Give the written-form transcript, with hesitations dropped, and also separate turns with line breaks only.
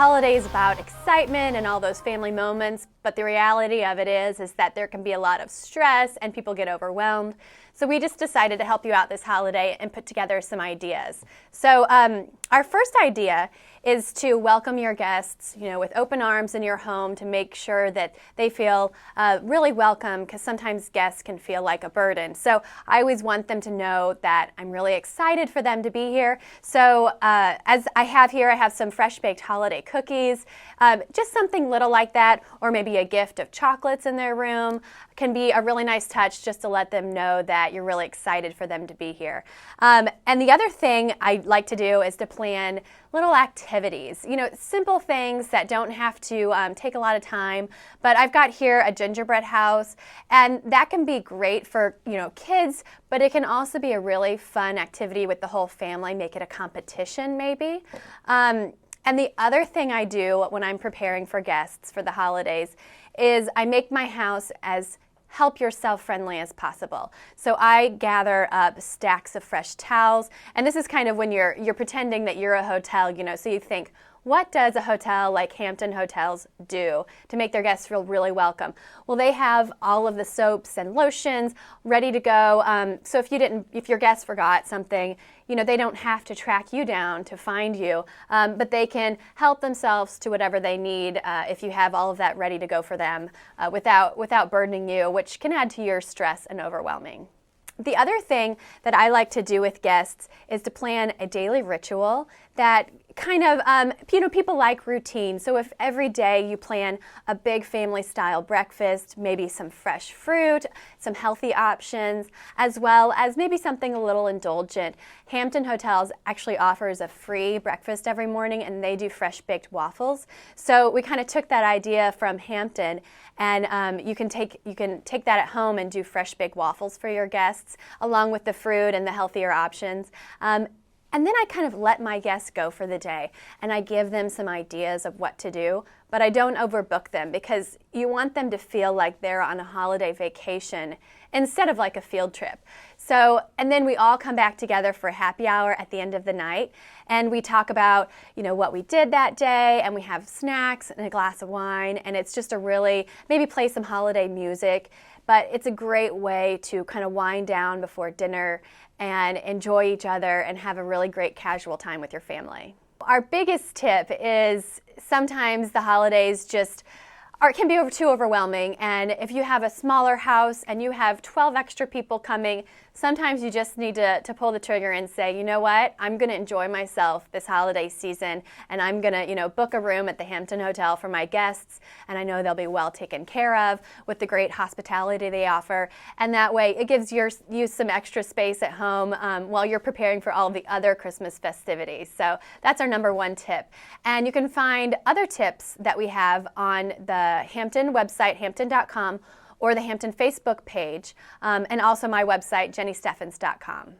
holiday is about excitement and all those family moments, but the reality of it is that there can be a lot of stress and people get overwhelmed. So we just decided to help you out this holiday and put together some ideas. So our first idea is to welcome your guests, with open arms in your home to make sure that they feel really welcome, because sometimes guests can feel like a burden. So I always want them to know that I'm really excited for them to be here. So as I have some fresh baked holiday cookies, just something little like that, or maybe a gift of chocolates in their room can be a really nice touch just to let them know that you're really excited for them to be here. And the other thing I like to do is to plan little activities, simple things that don't have to take a lot of time. But I've got here a gingerbread house, and that can be great for kids, but it can also be a really fun activity with the whole family. Make it a competition maybe. And the other thing I do when I'm preparing for guests for the holidays is I make my house as help yourself friendly as possible. So I gather up stacks of fresh towels, and this is kind of when you're pretending that you're a hotel, so you think, what does a hotel like Hampton Hotels do to make their guests feel really welcome? Well, they have all of the soaps and lotions ready to go. So if your guests forgot something, they don't have to track you down to find you, but they can help themselves to whatever they need if you have all of that ready to go for them without burdening you, which can add to your stress and overwhelming. The other thing that I like to do with guests is to plan a daily ritual that kind of, people like routine. So if every day you plan a big family style breakfast, maybe some fresh fruit, some healthy options, as well as maybe something a little indulgent. Hampton Hotels actually offers a free breakfast every morning, and they do fresh baked waffles. So we kind of took that idea from Hampton, and you can take that at home and do fresh baked waffles for your guests, along with the fruit and the healthier options. And then I kind of let my guests go for the day, and I give them some ideas of what to do, but I don't overbook them, because you want them to feel like they're on a holiday vacation instead of like a field trip. So, and then we all come back together for a happy hour at the end of the night, and we talk about, what we did that day, and we have snacks and a glass of wine, and it's just maybe play some holiday music. But it's a great way to kind of wind down before dinner and enjoy each other and have a really great casual time with your family. Our biggest tip is sometimes the holidays can be too overwhelming, and if you have a smaller house and you have 12 extra people coming, sometimes you just need to pull the trigger and say, you know what, I'm going to enjoy myself this holiday season, and I'm going to book a room at the Hampton Hotel for my guests, and I know they'll be well taken care of with the great hospitality they offer, and that way it gives you some extra space at home while you're preparing for all of the other Christmas festivities. So that's our number one tip. And you can find other tips that we have on the Hampton website, hampton.com, or the Hampton Facebook page, and also my website, jennysteffens.com.